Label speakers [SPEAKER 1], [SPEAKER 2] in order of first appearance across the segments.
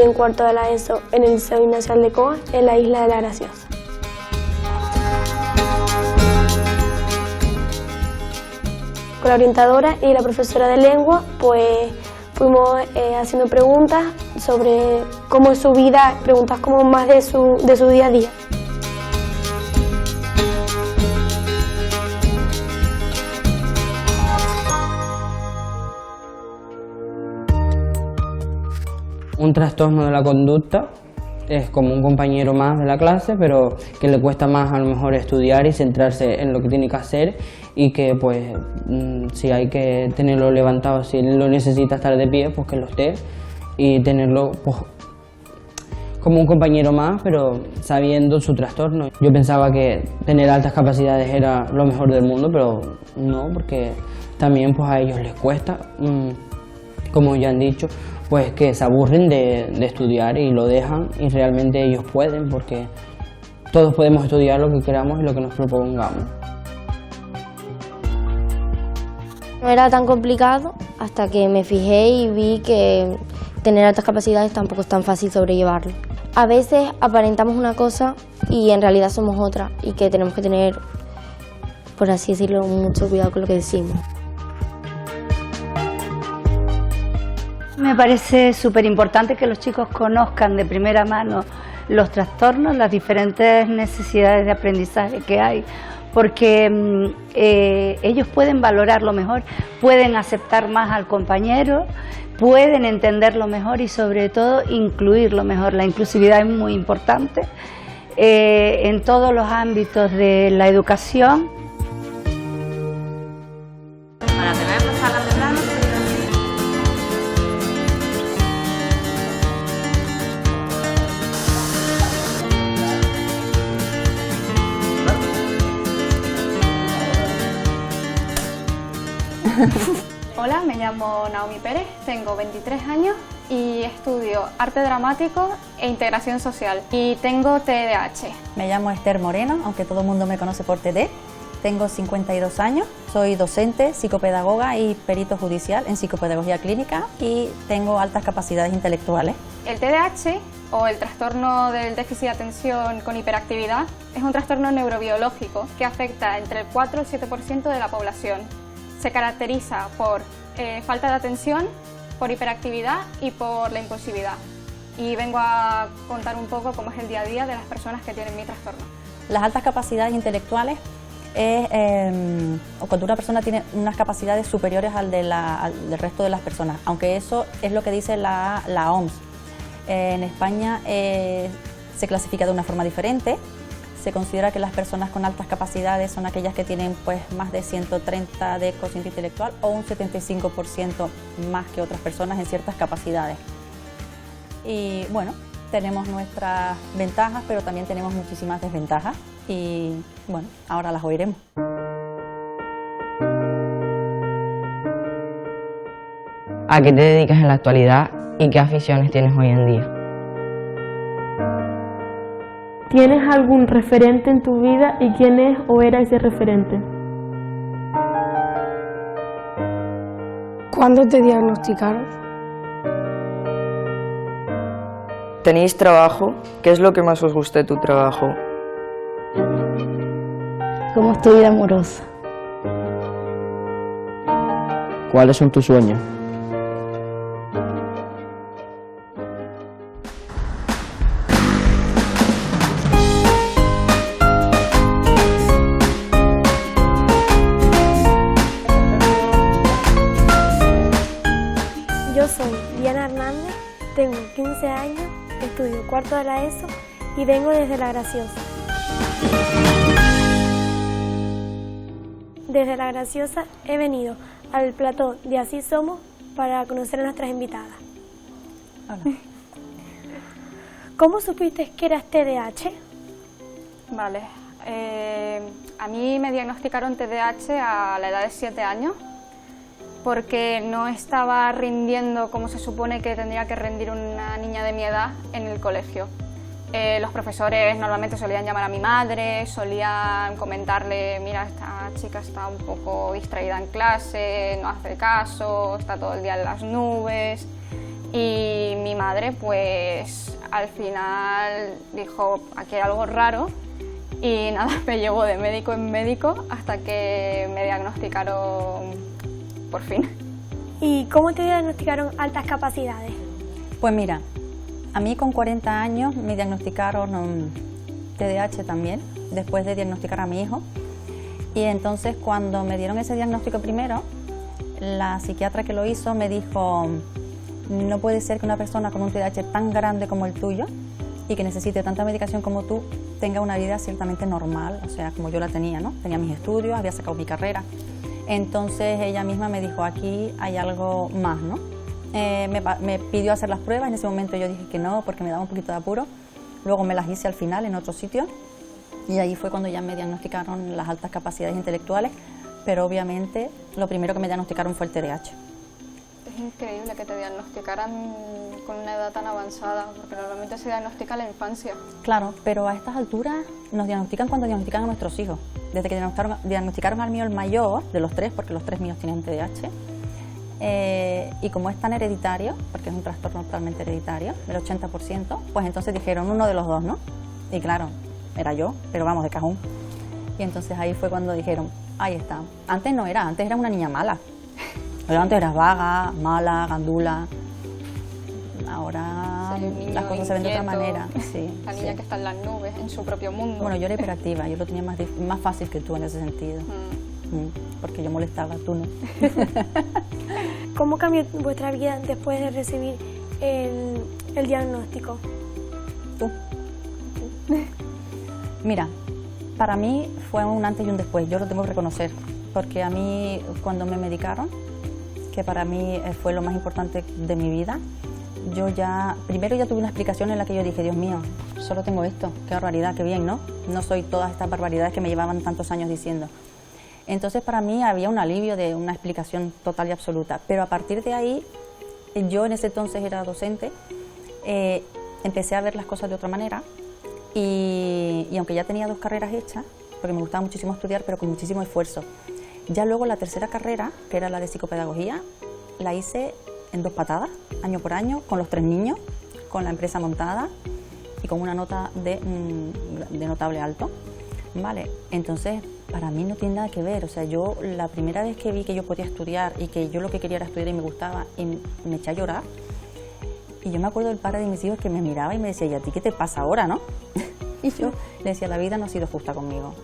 [SPEAKER 1] en cuarto de la ESO en el Liceo Ignacio Aldecoa, en la isla de La Graciosa. Con la orientadora y la profesora de lengua, pues fuimos haciendo preguntas sobre cómo es su vida, preguntas como más de su día a día.
[SPEAKER 2] Un trastorno de la conducta es como un compañero más de la clase, pero que le cuesta más a lo mejor estudiar y centrarse en lo que tiene que hacer, y que pues si hay que tenerlo levantado, si él lo necesita estar de pie, pues que lo esté, y tenerlo pues como un compañero más, pero sabiendo su trastorno. Yo pensaba que tener altas capacidades era lo mejor del mundo, pero no, porque también pues a ellos les cuesta, como ya han dicho, pues que se aburren de estudiar y lo dejan, y realmente ellos pueden, porque todos podemos estudiar lo que queramos y lo que nos propongamos.
[SPEAKER 3] No era tan complicado hasta que me fijé y vi que tener altas capacidades tampoco es tan fácil sobrellevarlo. A veces aparentamos una cosa y en realidad somos otra, y que tenemos que tener, por así decirlo, mucho cuidado con lo que decimos.
[SPEAKER 4] Me parece súper importante que los chicos conozcan de primera mano los trastornos, las diferentes necesidades de aprendizaje que hay, porque ellos pueden valorarlo mejor, pueden aceptar más al compañero, pueden entenderlo mejor y sobre todo incluirlo mejor. La inclusividad es muy importante en todos los ámbitos de la educación.
[SPEAKER 5] Para tener las salas de plano.
[SPEAKER 6] Hola, me llamo Naomi Pérez, tengo 23 años y estudio arte dramático e integración social y tengo TDAH.
[SPEAKER 7] Me llamo Esther Moreno, aunque todo el mundo me conoce por TD. Tengo 52 años, soy docente, psicopedagoga y perito judicial en psicopedagogía clínica, y tengo altas capacidades intelectuales.
[SPEAKER 6] El TDAH, o el trastorno del déficit de atención con hiperactividad, es un trastorno neurobiológico que afecta entre el 4 y el 7% de la población. Se caracteriza por falta de atención, por hiperactividad y por la impulsividad. Y vengo a contar un poco cómo es el día a día de las personas que tienen mi trastorno.
[SPEAKER 7] Las altas capacidades intelectuales es cuando una persona tiene unas capacidades superiores al del resto de las personas, aunque eso es lo que dice la OMS. En España se clasifica de una forma diferente. Se considera que las personas con altas capacidades son aquellas que tienen pues más de 130 de cociente intelectual, o un 75% más que otras personas en ciertas capacidades. Y bueno, tenemos nuestras ventajas, pero también tenemos muchísimas desventajas, y bueno, ahora las oiremos.
[SPEAKER 2] ¿A qué te dedicas en la actualidad y qué aficiones tienes hoy en día?
[SPEAKER 1] ¿Tienes algún referente en tu vida y quién es o era ese referente?
[SPEAKER 8] ¿Cuándo te diagnosticaron?
[SPEAKER 9] ¿Tenéis trabajo? ¿Qué es lo que más os gusta de tu trabajo?
[SPEAKER 3] ¿Cómo es tu vida amorosa?
[SPEAKER 2] ¿Cuáles son tus sueños?
[SPEAKER 1] Yo soy Diana Hernández, tengo 15 años, estudio cuarto de la ESO y vengo desde La Graciosa. Desde La Graciosa he venido al plató de Así Somos para conocer a nuestras invitadas.
[SPEAKER 7] Hola.
[SPEAKER 1] ¿Cómo supiste que eras TDAH?
[SPEAKER 6] Vale, a mí me diagnosticaron TDAH a la edad de 7 años porque no estaba rindiendo como se supone que tendría que rendir una niña de mi edad en el colegio. Los profesores normalmente solían llamar a mi madre, solían comentarle: mira, esta chica está un poco distraída en clase, no hace caso, está todo el día en las nubes. Y mi madre pues al final dijo, aquí hay algo raro, y nada, me llevó de médico en médico hasta que me diagnosticaron por fin.
[SPEAKER 1] ¿Y cómo te diagnosticaron altas capacidades?
[SPEAKER 7] Pues mira, a mí con 40 años me diagnosticaron TDAH también, después de diagnosticar a mi hijo. Y entonces cuando me dieron ese diagnóstico primero, la psiquiatra que lo hizo me dijo, no puede ser que una persona con un TDAH tan grande como el tuyo y que necesite tanta medicación como tú tenga una vida ciertamente normal, o sea, como yo la tenía, ¿no? Tenía mis estudios, había sacado mi carrera. Entonces ella misma me dijo, aquí hay algo más, ¿no? Me pidió hacer las pruebas, en ese momento yo dije que no, porque me daba un poquito de apuro. Luego me las hice al final en otro sitio y ahí fue cuando ya me diagnosticaron las altas capacidades intelectuales, pero obviamente lo primero que me diagnosticaron fue el TDAH.
[SPEAKER 6] Es increíble que te diagnosticaran con una edad tan avanzada, porque normalmente se diagnostica en la infancia.
[SPEAKER 7] Claro, pero a estas alturas nos diagnostican cuando diagnostican a nuestros hijos. Desde que diagnosticaron al mío, el mayor de los tres, porque los tres míos tienen TDAH, y como es tan hereditario, porque es un trastorno totalmente hereditario, del 80%, pues entonces dijeron uno de los dos, ¿no? Y claro, era yo, pero vamos, de cajón. Y entonces ahí fue cuando dijeron, ahí está. Antes no era, antes era una niña mala. Antes eras vaga, mala, gandula. Ahora las cosas se ven de otra manera. Sí,
[SPEAKER 6] la niña que está en las nubes, en su propio mundo.
[SPEAKER 7] Bueno, yo era hiperactiva, yo lo tenía más fácil que tú en ese sentido. Porque yo molestaba, tú no.
[SPEAKER 1] ¿Cómo cambió vuestra vida después de recibir el diagnóstico?
[SPEAKER 7] Tú. Mira, para mí fue un antes y un después, yo lo tengo que reconocer, porque a mí cuando me medicaron, que para mí fue lo más importante de mi vida, primero ya tuve una explicación en la que yo dije, Dios mío, solo tengo esto, qué barbaridad, qué bien, ¿no? No soy todas estas barbaridades que me llevaban tantos años diciendo. Entonces para mí había un alivio de una explicación total y absoluta, pero a partir de ahí, yo en ese entonces era docente, empecé a ver las cosas de otra manera y aunque ya tenía 2 carreras hechas, porque me gustaba muchísimo estudiar, pero con muchísimo esfuerzo, ya luego la tercera carrera, que era la de psicopedagogía, la hice en 2 patadas, año por año, con los 3 niños, con la empresa montada y con una nota de notable alto, ¿vale? Entonces, para mí no tiene nada que ver, o sea, yo la primera vez que vi que yo podía estudiar y que yo lo que quería era estudiar y me gustaba, y me eché a llorar, y yo me acuerdo del padre de mis hijos que me miraba y me decía, ¿y a ti qué te pasa ahora, no? Y yo le decía, la vida no ha sido justa conmigo.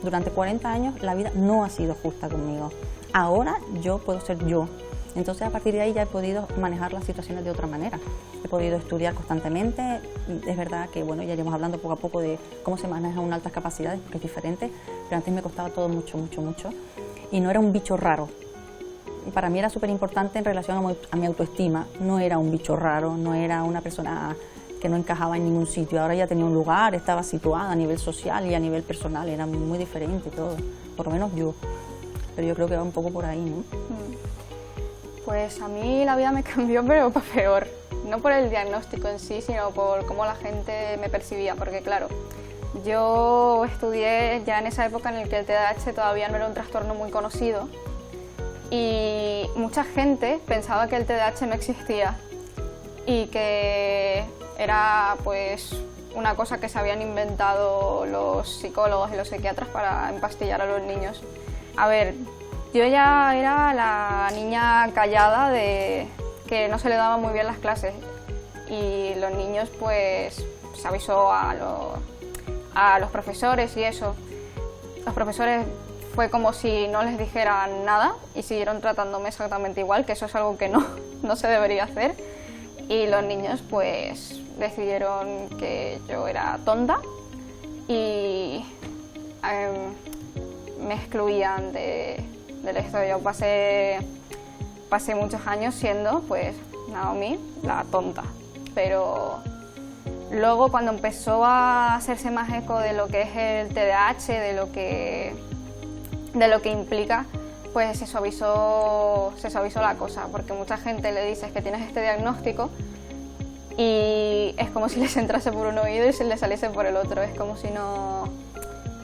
[SPEAKER 7] Durante 40 años la vida no ha sido justa conmigo. Ahora yo puedo ser yo. Entonces a partir de ahí ya he podido manejar las situaciones de otra manera. He podido estudiar constantemente. Es verdad que bueno, ya iremos hablando poco a poco de cómo se maneja unas altas capacidades, porque es diferente, pero antes me costaba todo mucho. Y no era un bicho raro. Para mí era súper importante en relación a mi autoestima. No era un bicho raro, no era una persona que no encajaba en ningún sitio. Ahora ya tenía un lugar, estaba situada a nivel social y a nivel personal, era muy diferente todo, por lo menos yo. Pero yo creo que va un poco por ahí, ¿no?
[SPEAKER 6] Pues a mí la vida me cambió, pero para peor. No por el diagnóstico en sí, sino por cómo la gente me percibía, porque claro, yo estudié ya en esa época en la que el TDAH todavía no era un trastorno muy conocido y mucha gente pensaba que el TDAH no existía y que era pues una cosa que se habían inventado los psicólogos y los psiquiatras para empastillar a los niños. A ver, yo ya era la niña callada de que no se le daban muy bien las clases y los niños pues se avisó a los profesores y eso. Los profesores fue como si no les dijeran nada y siguieron tratándome exactamente igual, que eso es algo que no se debería hacer. Y los niños pues decidieron que yo era tonta y me excluían del estudio. Pasé muchos años siendo pues Naomi la tonta, pero luego cuando empezó a hacerse más eco de lo que es el TDAH, de lo que implica, pues se suavizó la cosa, porque mucha gente le dices que tienes este diagnóstico y es como si les entrase por un oído y se les saliese por el otro, es como si no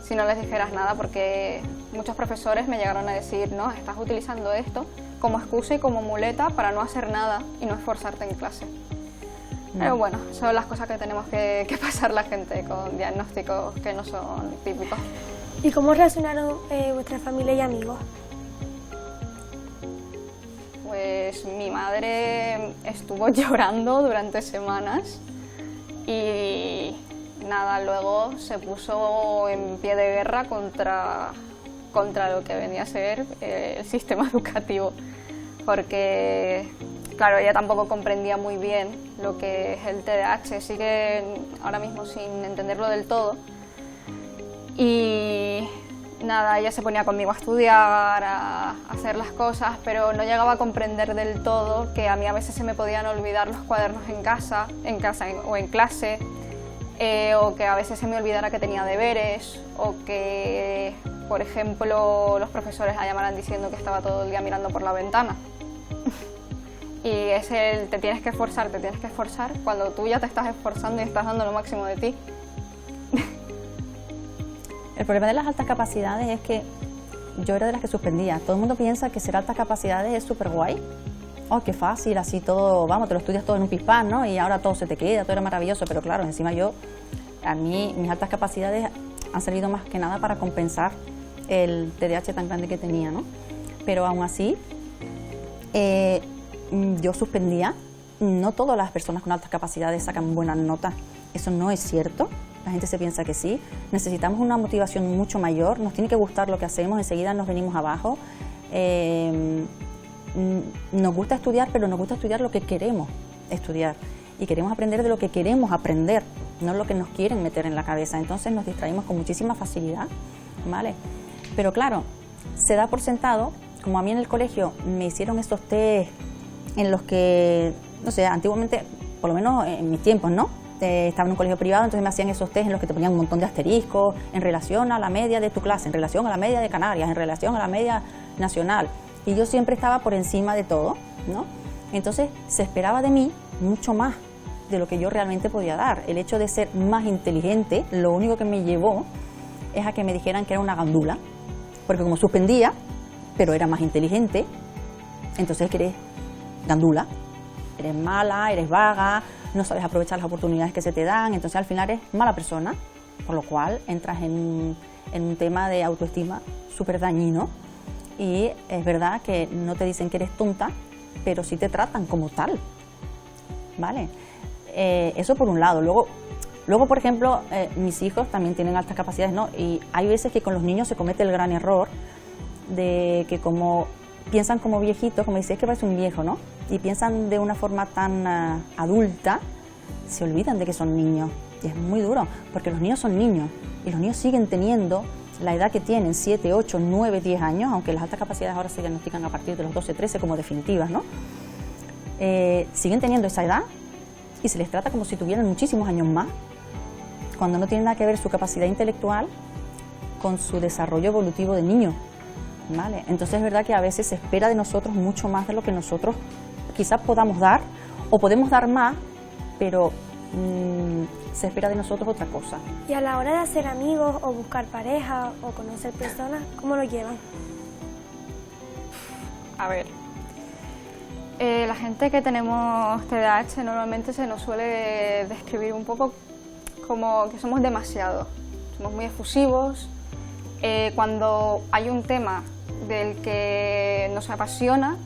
[SPEAKER 6] les dijeras nada, porque muchos profesores me llegaron a decir, no, estás utilizando esto como excusa y como muleta para no hacer nada y no esforzarte en clase. Pero bueno, son las cosas que tenemos que pasar la gente con diagnósticos que no son típicos.
[SPEAKER 1] ¿Y cómo reaccionaron vuestra familia y amigos?
[SPEAKER 6] Pues mi madre estuvo llorando durante semanas y nada, luego se puso en pie de guerra contra lo que venía a ser el sistema educativo, porque claro, ella tampoco comprendía muy bien lo que es el TDAH, sigue ahora mismo sin entenderlo del todo. Y nada, ella se ponía conmigo a estudiar, a hacer las cosas, pero no llegaba a comprender del todo que a mí a veces se me podían olvidar los cuadernos en casa o en clase, o que a veces se me olvidara que tenía deberes, o que, por ejemplo, los profesores la llamaran diciendo que estaba todo el día mirando por la ventana. Y es el te tienes que esforzar, cuando tú ya te estás esforzando y estás dando lo máximo de ti.
[SPEAKER 7] El problema de las altas capacidades es que yo era de las que suspendía. Todo el mundo piensa que ser altas capacidades es súper guay. Oh, qué fácil, así todo, vamos, te lo estudias todo en un pispán, ¿no? Y ahora todo se te queda, todo era maravilloso. Pero claro, encima a mí, mis altas capacidades han servido más que nada para compensar el TDAH tan grande que tenía, ¿no? Pero aún así, yo suspendía. No todas las personas con altas capacidades sacan buenas notas. Eso no es cierto. La gente se piensa que sí. Necesitamos una motivación mucho mayor. Nos tiene que gustar lo que hacemos. Enseguida nos venimos abajo. Nos gusta estudiar, pero nos gusta estudiar lo que queremos estudiar. Y queremos aprender de lo que queremos aprender, no lo que nos quieren meter en la cabeza. Entonces nos distraemos con muchísima facilidad, ¿vale? Pero claro, se da por sentado, como a mí en el colegio me hicieron esos test en los que, no sé, antiguamente, por lo menos en mis tiempos, ¿no? Estaba en un colegio privado, entonces me hacían esos test en los que te ponían un montón de asteriscos en relación a la media de tu clase, en relación a la media de Canarias, en relación a la media nacional. Y yo siempre estaba por encima de todo, ¿no? Entonces se esperaba de mí mucho más de lo que yo realmente podía dar. El hecho de ser más inteligente, lo único que me llevó es a que me dijeran que era una gandula, porque como suspendía, pero era más inteligente, entonces que eres gandula, eres mala, eres vaga, no sabes aprovechar las oportunidades que se te dan, entonces al final eres mala persona, por lo cual entras en un tema de autoestima súper dañino. Y es verdad que no te dicen que eres tonta, pero sí te tratan como tal, ¿vale? Eso por un lado. Luego por ejemplo, mis hijos también tienen altas capacidades, ¿no? Y hay veces que con los niños se comete el gran error de que como piensan como viejitos, como dice, es que parece un viejo, ¿no? Y piensan de una forma tan adulta, se olvidan de que son niños. Y es muy duro, porque los niños son niños, y los niños siguen teniendo la edad que tienen, 7, 8, 9, 10 años, aunque las altas capacidades ahora se diagnostican a partir de los 12, 13 como definitivas, ¿no? Siguen teniendo esa edad y se les trata como si tuvieran muchísimos años más, cuando no tiene nada que ver su capacidad intelectual con su desarrollo evolutivo de niño, ¿vale? Entonces es verdad que a veces se espera de nosotros mucho más de lo que nosotros quizás podamos dar, o podemos dar más, pero se espera de nosotros otra cosa.
[SPEAKER 1] Y a la hora de hacer amigos o buscar pareja o conocer personas, ¿cómo lo llevan?
[SPEAKER 6] A ver, la gente que tenemos TDAH normalmente se nos suele describir un poco como que somos demasiado, somos muy efusivos. Cuando hay un tema del que nos apasiona,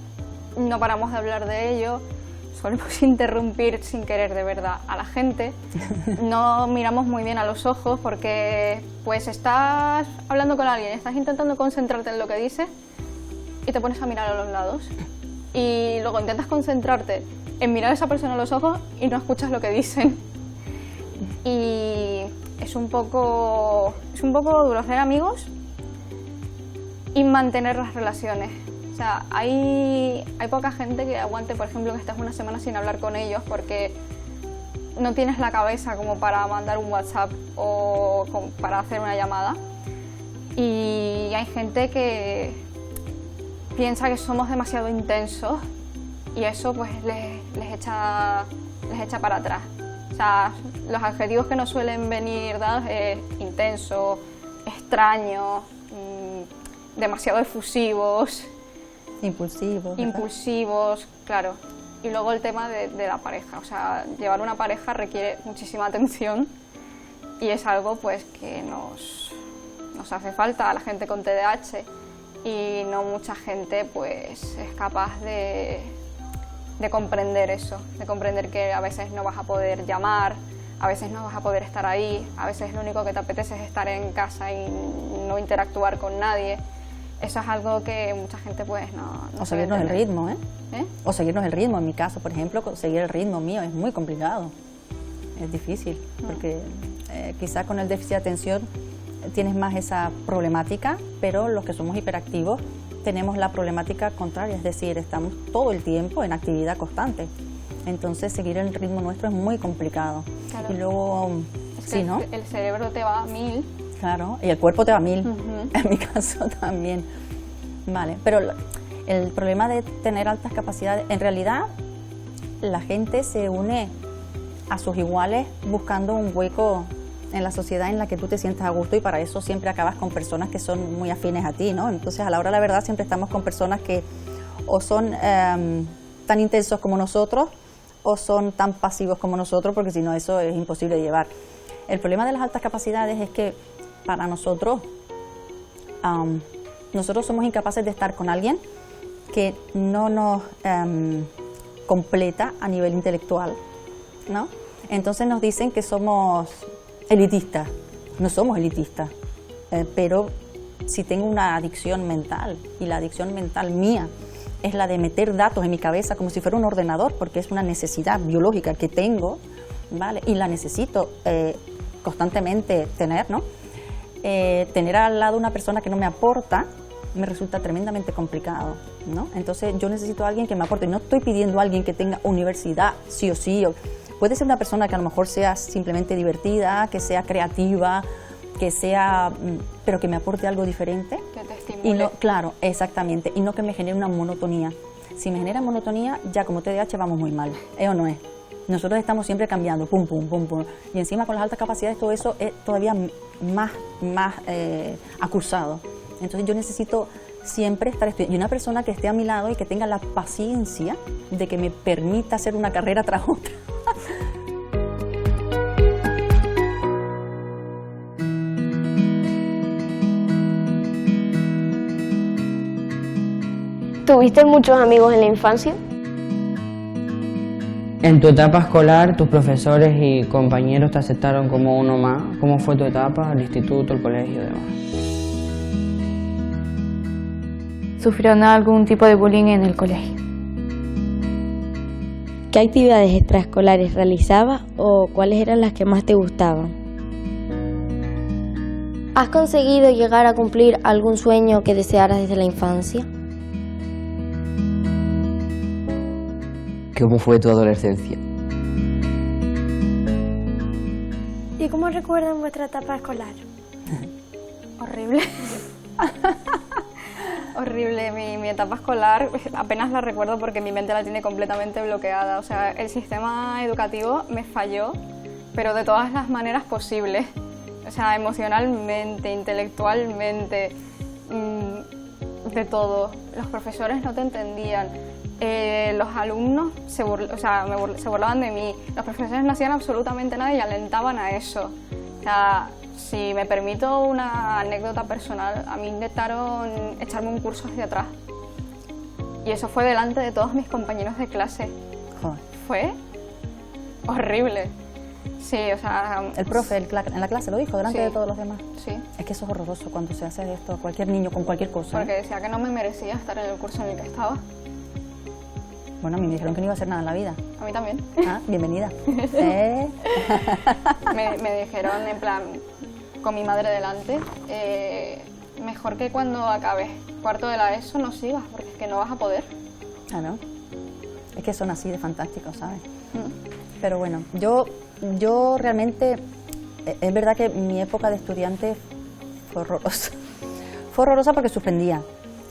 [SPEAKER 6] no paramos de hablar de ello. Solemos interrumpir sin querer de verdad a la gente, no miramos muy bien a los ojos porque pues estás hablando con alguien, estás intentando concentrarte en lo que dice y te pones a mirar a los lados y luego intentas concentrarte en mirar a esa persona a los ojos y no escuchas lo que dicen. Y es un poco duro ser amigos y mantener las relaciones. O sea, hay poca gente que aguante, por ejemplo, que estás una semana sin hablar con ellos porque no tienes la cabeza como para mandar un WhatsApp o para hacer una llamada. Y hay gente que piensa que somos demasiado intensos y eso pues les echa para atrás. O sea, los adjetivos que nos suelen venir dados es intenso, extraño, demasiado efusivos. impulsivos, claro. Y luego el tema de la pareja, o sea, llevar una pareja requiere muchísima atención y es algo pues que nos hace falta a la gente con TDAH y no mucha gente pues es capaz de comprender eso, de comprender que a veces no vas a poder llamar, a veces no vas a poder estar ahí, a veces lo único que te apetece es estar en casa y no interactuar con nadie. Eso es algo que mucha gente pues no
[SPEAKER 7] O seguirnos el ritmo, ¿eh?
[SPEAKER 6] ¿Eh?
[SPEAKER 7] O seguirnos el ritmo. En mi caso, por ejemplo, seguir el ritmo mío es muy complicado. Es difícil, porque quizás con el déficit de atención tienes más esa problemática, pero los que somos hiperactivos tenemos la problemática contraria, es decir, estamos todo el tiempo en actividad constante. Entonces seguir el ritmo nuestro es muy complicado.
[SPEAKER 6] Claro.
[SPEAKER 7] Y luego, sí, ¿no?
[SPEAKER 6] El cerebro te va a 1000.
[SPEAKER 7] Claro, y el cuerpo te va a 1000, en mi caso también. Vale, pero el problema de tener altas capacidades, en realidad la gente se une a sus iguales buscando un hueco en la sociedad en la que tú te sientas a gusto y para eso siempre acabas con personas que son muy afines a ti, ¿no? Entonces a la hora de la verdad siempre estamos con personas que o son tan intensos como nosotros o son tan pasivos como nosotros, porque si no eso es imposible de llevar. El problema de las altas capacidades es que para nosotros, nosotros somos incapaces de estar con alguien que no nos completa a nivel intelectual, ¿no? Entonces nos dicen que somos elitistas. No somos elitistas, pero si tengo una adicción mental, y la adicción mental mía es la de meter datos en mi cabeza como si fuera un ordenador, porque es una necesidad biológica que tengo, ¿vale? Y la necesito constantemente tener, ¿no? Tener al lado una persona que no me aporta me resulta tremendamente complicado, ¿no? Entonces yo necesito a alguien que me aporte. No estoy pidiendo a alguien que tenga universidad sí o sí. Puede ser una persona que a lo mejor sea simplemente divertida, que sea creativa, que sea, pero que me aporte algo diferente.
[SPEAKER 6] Que te estimule.
[SPEAKER 7] Y no, claro, exactamente, y no que me genere una monotonía. Si me genera monotonía, ya como TDAH vamos muy mal, ¿es o no es? Nosotros estamos siempre cambiando, pum, pum, pum, pum. Y encima con las altas capacidades todo eso es todavía más acusado. Entonces yo necesito siempre estar estudiando. Y una persona que esté a mi lado y que tenga la paciencia de que me permita hacer una carrera tras otra.
[SPEAKER 1] ¿Tuviste muchos amigos en la infancia?
[SPEAKER 2] En tu etapa escolar, tus profesores y compañeros te aceptaron como uno más. ¿Cómo fue tu etapa, el instituto, el colegio y demás?
[SPEAKER 8] ¿Sufrieron algún tipo de bullying en el colegio?
[SPEAKER 3] ¿Qué actividades extraescolares realizabas o cuáles eran las que más te gustaban? ¿Has conseguido llegar a cumplir algún sueño que desearas desde la infancia?
[SPEAKER 10] ¿Cómo fue tu adolescencia?
[SPEAKER 1] ¿Y cómo recuerdan vuestra etapa escolar?
[SPEAKER 6] Horrible. Horrible. Mi etapa escolar apenas la recuerdo porque mi mente la tiene completamente bloqueada. O sea, el sistema educativo me falló, pero de todas las maneras posibles. O sea, emocionalmente, intelectualmente, de todo. Los profesores no te entendían. Los alumnos se burlaban de mí. Los profesores no hacían absolutamente nada y alentaban a eso. O sea, si me permito una anécdota personal, a mí intentaron echarme un curso hacia atrás. Y eso fue delante de todos mis compañeros de clase.
[SPEAKER 7] Joder.
[SPEAKER 6] Fue horrible. Sí, o sea...
[SPEAKER 7] El profe en la clase lo dijo delante de todos los demás.
[SPEAKER 6] Sí.
[SPEAKER 7] Es que eso es horroroso cuando se hace esto a cualquier niño con cualquier cosa.
[SPEAKER 6] Porque decía que no me merecía estar en el curso en el que estaba.
[SPEAKER 7] Bueno, a mí me dijeron que no iba a hacer nada en la vida.
[SPEAKER 6] A mí también.
[SPEAKER 7] Ah, bienvenida.
[SPEAKER 6] Me dijeron, en plan, con mi madre delante, mejor que cuando acabes cuarto de la ESO no sigas, porque es que no vas a poder.
[SPEAKER 7] Claro. Es que son así de fantásticos, ¿sabes? Pero bueno, yo realmente, es verdad que mi época de estudiante fue horrorosa. Fue horrorosa porque suspendía.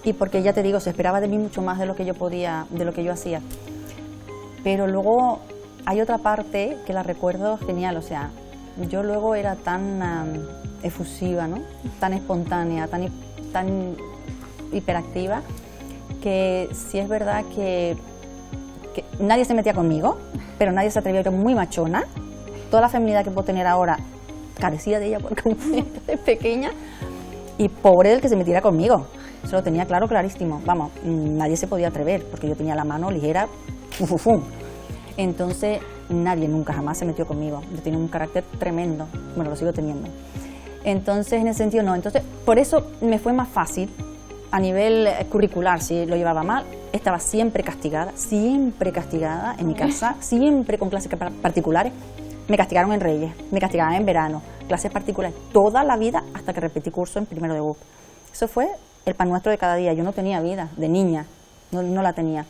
[SPEAKER 7] Y porque, ya te digo, se esperaba de mí mucho más de lo que yo podía, de lo que yo hacía. Pero luego hay otra parte que la recuerdo genial, o sea, yo luego era tan efusiva, ¿no? Tan espontánea, tan hiperactiva, que sí es verdad que nadie se metía conmigo, pero nadie se atrevía, yo era muy machona. Toda la feminidad que puedo tener ahora carecía de ella porque de pequeña, y pobre del que se metiera conmigo. Eso lo tenía claro, clarísimo. Vamos, nadie se podía atrever porque yo tenía la mano ligera. Entonces nadie nunca jamás se metió conmigo. Yo tenía un carácter tremendo, bueno, lo sigo teniendo. Entonces en ese sentido no. Entonces por eso me fue más fácil a nivel curricular. Si lo llevaba mal, estaba siempre castigada en mi casa, siempre con clases particulares. Me castigaron en Reyes, me castigaban en verano, clases particulares, toda la vida hasta que repetí curso en primero de BUP. Eso fue el pan nuestro de cada día. Yo no tenía vida de niña, no la tenía.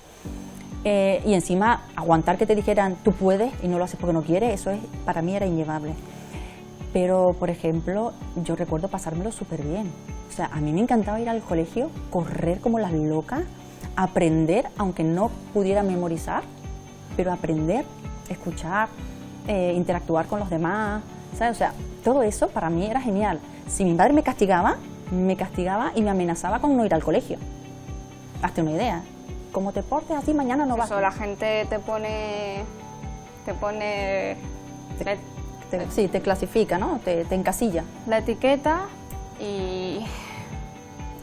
[SPEAKER 7] Y encima aguantar que te dijeran tú puedes y no lo haces porque no quieres, eso para mí era inllevable. Pero, por ejemplo, yo recuerdo pasármelo súper bien. O sea, a mí me encantaba ir al colegio, correr como las locas, aprender, aunque no pudiera memorizar, pero aprender, escuchar, interactuar con los demás, ¿sabes? O sea, todo eso para mí era genial. Si mi madre me castigaba y me amenazaba con no ir al colegio. Hazte una idea. Como te portes así, mañana no vas.
[SPEAKER 6] Eso, la gente te pone...
[SPEAKER 7] Sí, te clasifica, ¿no? Te encasilla.
[SPEAKER 6] La etiqueta y...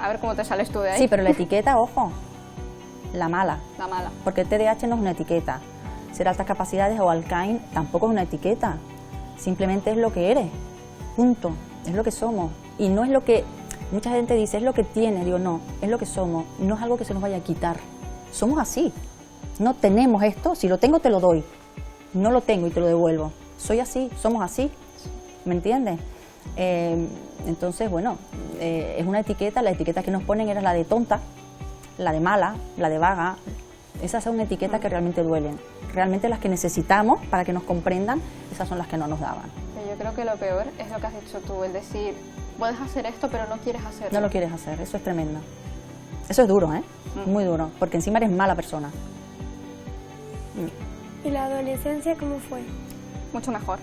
[SPEAKER 6] A ver cómo te sales tú de ahí.
[SPEAKER 7] Sí, pero la etiqueta, ojo, la mala.
[SPEAKER 6] La mala.
[SPEAKER 7] Porque el TDAH no es una etiqueta. Ser altas capacidades o Alcain tampoco es una etiqueta. Simplemente es lo que eres. Punto. Es lo que somos. Y no es lo que... Mucha gente dice, es lo que tienes. Digo, no, es lo que somos. No es algo que se nos vaya a quitar. Somos así. No tenemos esto. Si lo tengo, te lo doy. No lo tengo y te lo devuelvo. Soy así, somos así. ¿Me entiendes? Entonces, bueno, es una etiqueta. La etiqueta que nos ponen era la de tonta, la de mala, la de vaga. Esas son etiquetas que realmente duelen. Realmente las que necesitamos para que nos comprendan, esas son las que no nos daban.
[SPEAKER 6] Yo creo que lo peor es lo que has dicho tú, el decir, puedes hacer esto, pero no quieres hacerlo.
[SPEAKER 7] No lo quieres hacer, eso es tremendo. Eso es duro, ¿eh? Muy duro, porque encima eres mala persona.
[SPEAKER 1] ¿Y la adolescencia cómo fue?
[SPEAKER 6] Mucho mejor.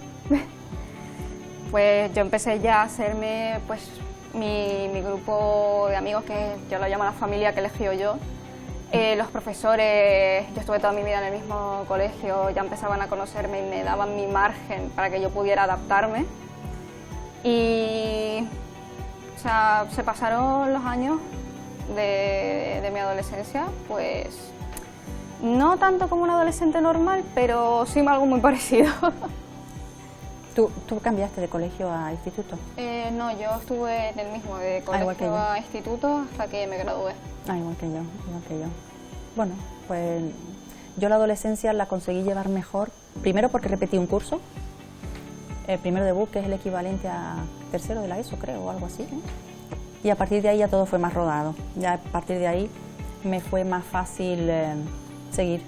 [SPEAKER 6] Pues yo empecé ya a hacerme pues mi grupo de amigos, que yo lo llamo la familia que elegí yo. Los profesores, yo estuve toda mi vida en el mismo colegio, ya empezaban a conocerme y me daban mi margen para que yo pudiera adaptarme. Y o sea, se pasaron los años de mi adolescencia, pues no tanto como un adolescente normal, pero sí algo muy parecido.
[SPEAKER 7] ¿Tú cambiaste de colegio a instituto?
[SPEAKER 6] No, yo estuve en el mismo, de colegio a instituto hasta que me gradué.
[SPEAKER 7] Igual que yo. Bueno, pues yo la adolescencia la conseguí llevar mejor, primero porque repetí un curso, primero de BUP, que es el equivalente a tercero de la ESO, creo, o algo así, ¿no? Y a partir de ahí ya todo fue más rodado. Ya a partir de ahí me fue más fácil seguir.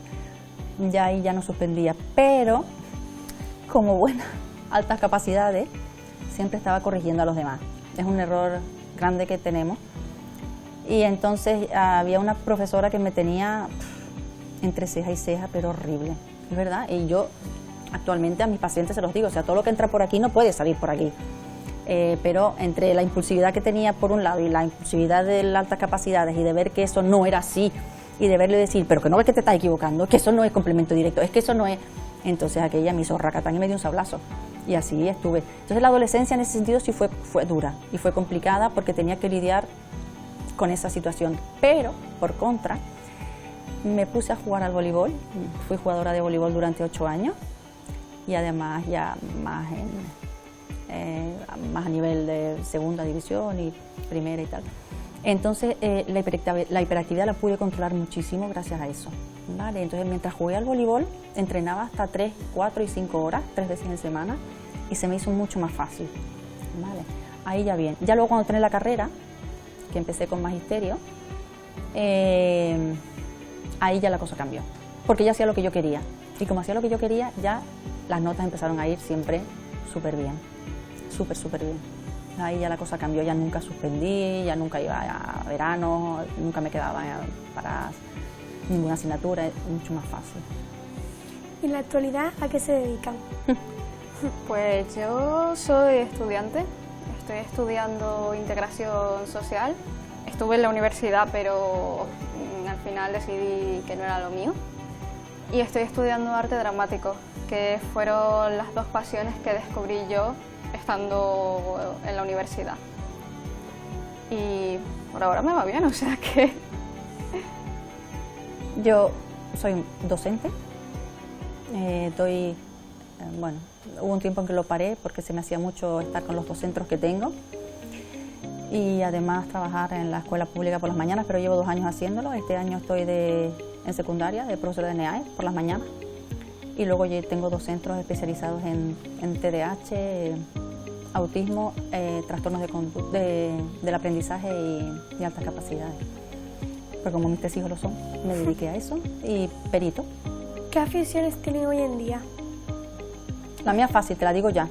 [SPEAKER 7] Ya ahí ya no suspendía, pero como buena altas capacidades, siempre estaba corrigiendo a los demás. Es un error grande que tenemos. Y entonces había una profesora que me tenía entre ceja y ceja, pero horrible, es verdad. Y yo actualmente a mis pacientes se los digo, o sea, todo lo que entra por aquí no puede salir por aquí. Pero entre la impulsividad que tenía por un lado y la impulsividad de las altas capacidades y de ver que eso no era así y de verle decir, pero que no ves que te estás equivocando, que eso no es complemento directo, es que eso no es... Entonces aquella me hizo racatán y me dio un sablazo. Y así estuve. Entonces la adolescencia en ese sentido sí fue dura y fue complicada porque tenía que lidiar con esa situación. Pero, por contra, me puse a jugar al voleibol. Fui jugadora de voleibol durante 8 años y además ya más a nivel de segunda división y primera y tal. Entonces la hiperactividad la pude controlar muchísimo gracias a eso. ¿Vale? Entonces mientras jugué al voleibol entrenaba hasta 3, 4 y 5 horas, 3 veces en semana, y se me hizo mucho más fácil. ¿Vale? Ahí ya bien. Ya luego cuando entré en la carrera, que empecé con magisterio, ahí ya la cosa cambió, porque ya hacía lo que yo quería. Y como hacía lo que yo quería, ya las notas empezaron a ir siempre súper bien, súper bien. Ahí ya la cosa cambió, ya nunca suspendí, ya nunca iba a verano, nunca me quedaba para ninguna asignatura, es mucho más fácil.
[SPEAKER 1] ¿Y en la actualidad a qué se dedican?
[SPEAKER 6] Pues yo soy estudiante, estoy estudiando integración social estuve en la universidad, pero al final decidí que no era lo mío. Y estoy estudiando arte dramático, que fueron las dos pasiones que descubrí yo estando en la universidad. Y por ahora me va bien, o sea que...
[SPEAKER 7] Yo soy docente, bueno, hubo un tiempo en que lo paré porque se me hacía mucho estar con los 2 centros que tengo y además trabajar en la escuela pública por las mañanas, pero llevo 2 años haciéndolo. Este año estoy en secundaria, de profesora de NEAE por las mañanas, y luego ya tengo 2 centros especializados en TDAH, autismo, trastornos del aprendizaje y altas capacidades. Porque como mis 3 hijos lo son, me dediqué a eso, y perito.
[SPEAKER 1] ¿Qué aficiones tienen hoy en día?
[SPEAKER 7] La mía es fácil, te la digo ya.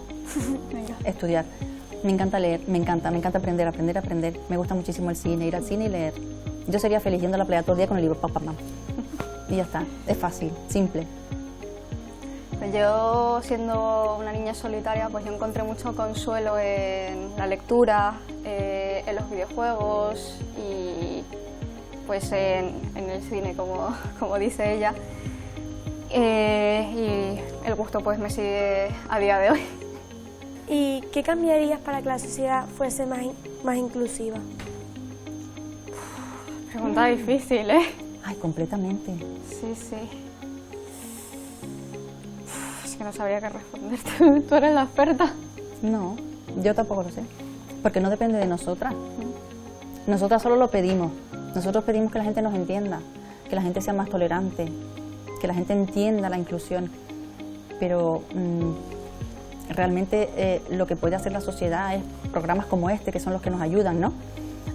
[SPEAKER 7] Estudiar. Me encanta leer, me encanta aprender. Me gusta muchísimo el cine, ir al cine y leer. Yo sería feliz yendo a la playa todo el día con el libro, papá. Y ya está, es fácil, simple.
[SPEAKER 6] Pues yo, siendo una niña solitaria, pues yo encontré mucho consuelo en la lectura, en los videojuegos y pues en el cine, como dice ella. Y el gusto pues me sigue a día de hoy.
[SPEAKER 1] ¿Y qué cambiarías para que la sociedad fuese más inclusiva?
[SPEAKER 6] Pregunta difícil, ¿eh?
[SPEAKER 7] Ay, completamente.
[SPEAKER 6] Sí. Es que no sabría qué responder. Tú eres la experta.
[SPEAKER 7] No, yo tampoco lo sé, porque no depende de nosotras. Nosotras solo lo pedimos. Nosotros pedimos que la gente nos entienda, que la gente sea más tolerante, que la gente entienda la inclusión, pero realmente lo que puede hacer la sociedad es programas como este, que son los que nos ayudan, ¿no?,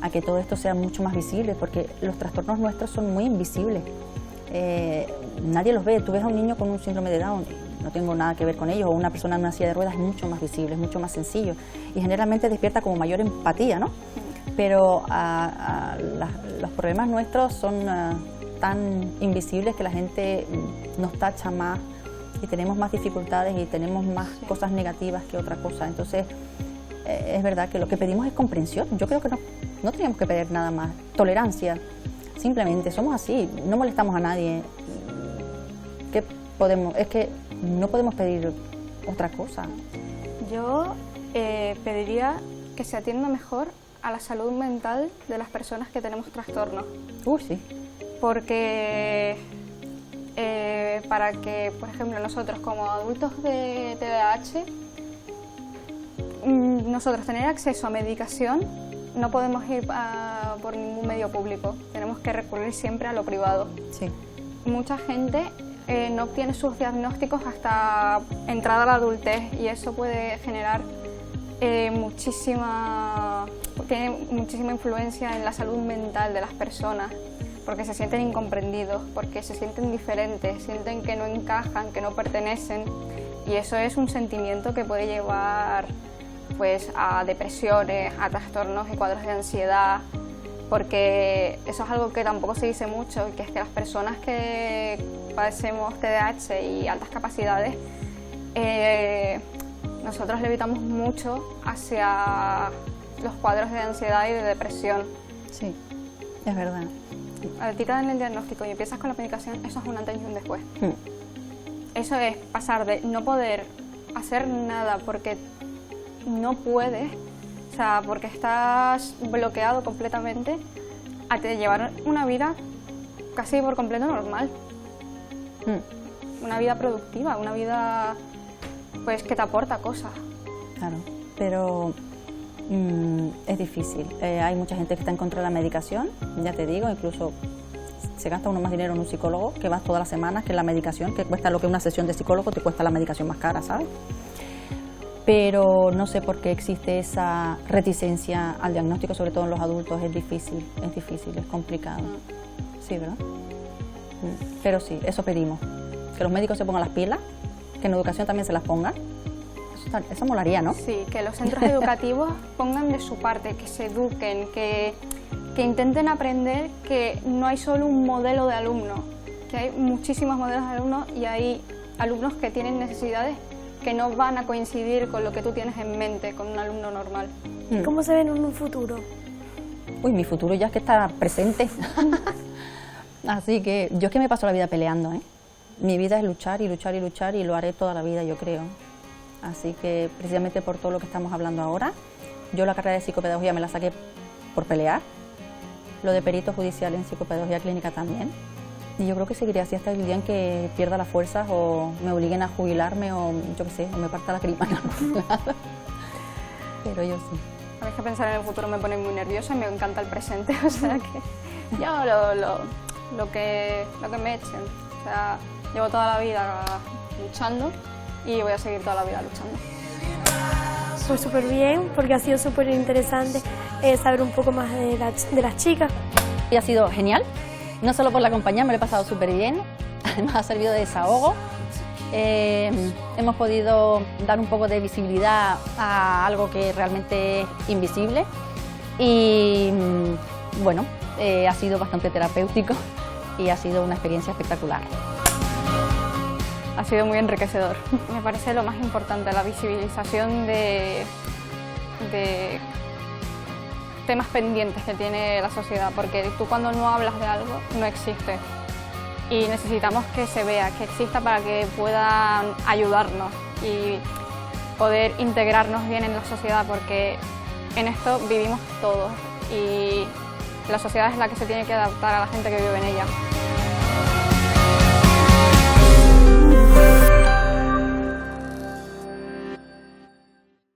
[SPEAKER 7] a que todo esto sea mucho más visible, porque los trastornos nuestros son muy invisibles. Nadie los ve. Tú ves a un niño con un síndrome de Down, no tengo nada que ver con ellos, o una persona en una silla de ruedas, es mucho más visible, es mucho más sencillo, y generalmente despierta como mayor empatía, ¿no? Pero los problemas nuestros son tan invisibles que la gente nos tacha más y tenemos más dificultades y tenemos más cosas negativas que otra cosa. Entonces, es verdad que lo que pedimos es comprensión. Yo creo que no teníamos que pedir nada más. Tolerancia, simplemente, somos así, no molestamos a nadie. ¿Qué podemos? Es que no podemos pedir otra cosa.
[SPEAKER 6] Yo pediría que se atienda mejor a la salud mental de las personas que tenemos trastornos.
[SPEAKER 7] Sí.
[SPEAKER 6] Porque para que, por ejemplo, nosotros como adultos de TDAH, nosotros tener acceso a medicación, no podemos ir por ningún medio público, tenemos que recurrir siempre a lo privado.
[SPEAKER 7] Sí.
[SPEAKER 6] Mucha gente no obtiene sus diagnósticos hasta entrada a la adultez, y eso puede generar tiene muchísima influencia en la salud mental de las personas, porque se sienten incomprendidos, porque se sienten diferentes, sienten que no encajan, que no pertenecen, y eso es un sentimiento que puede llevar pues a depresiones, a trastornos y cuadros de ansiedad, porque eso es algo que tampoco se dice mucho, que es que las personas que padecemos TDAH y altas capacidades, nosotros levitamos mucho hacia los cuadros de ansiedad y de depresión.
[SPEAKER 7] Sí, es verdad.
[SPEAKER 6] A ti te dan el diagnóstico y empiezas con la medicación, eso es un antes y un después. Eso es pasar de no poder hacer nada porque no puedes, o sea, porque estás bloqueado completamente, a llevar una vida casi por completo normal. Una vida productiva, una vida pues que te aporta cosas.
[SPEAKER 7] Claro, pero es difícil. Hay mucha gente que está en contra de la medicación, ya te digo, incluso se gasta uno más dinero en un psicólogo, que vas todas las semanas, que la medicación, que cuesta lo que una sesión de psicólogo, te cuesta la medicación más cara, ¿sabes? Pero no sé por qué existe esa reticencia al diagnóstico, sobre todo en los adultos. Es difícil, es complicado. Sí, ¿verdad? Pero sí, eso pedimos, que los médicos se pongan las pilas, que en educación también se las pongan. Eso molaría, ¿no?
[SPEAKER 6] Sí, que los centros educativos pongan de su parte, que se eduquen, que intenten aprender que no hay solo un modelo de alumno, que hay muchísimos modelos de alumnos y hay alumnos que tienen necesidades que no van a coincidir con lo que tú tienes en mente, con un alumno normal.
[SPEAKER 1] ¿Cómo se ven en un futuro?
[SPEAKER 7] Uy, mi futuro ya es que está presente. Así que yo es que me paso la vida peleando, ¿eh? Mi vida es luchar y luchar y luchar y lo haré toda la vida, yo creo. Así que precisamente por todo lo que estamos hablando ahora, yo la carrera de psicopedagogía me la saqué por pelear, lo de perito judicial en psicopedagogía clínica también. Y yo creo que seguiré así hasta el día en que pierda las fuerzas o me obliguen a jubilarme o yo qué sé, o me parta la grima en algún lado. Pero yo sí.
[SPEAKER 6] A mí es que pensar en el futuro me pone muy nerviosa y me encanta el presente, o sea que yo lo que me echen. O sea, llevo toda la vida luchando y voy a seguir toda la vida luchando.
[SPEAKER 1] Pues súper bien, porque ha sido súper interesante saber un poco más de las chicas.
[SPEAKER 7] Y ha sido genial, no solo por la compañía, me lo he pasado súper bien, además ha servido de desahogo. Hemos podido dar un poco de visibilidad a algo que realmente es invisible y bueno, ha sido bastante terapéutico y ha sido una experiencia espectacular.
[SPEAKER 6] Ha sido muy enriquecedor. Me parece lo más importante, la visibilización de temas pendientes que tiene la sociedad, porque tú cuando no hablas de algo no existe y necesitamos que se vea, que exista para que puedan ayudarnos y poder integrarnos bien en la sociedad, porque en esto vivimos todos y la sociedad es la que se tiene que adaptar a la gente que vive en ella.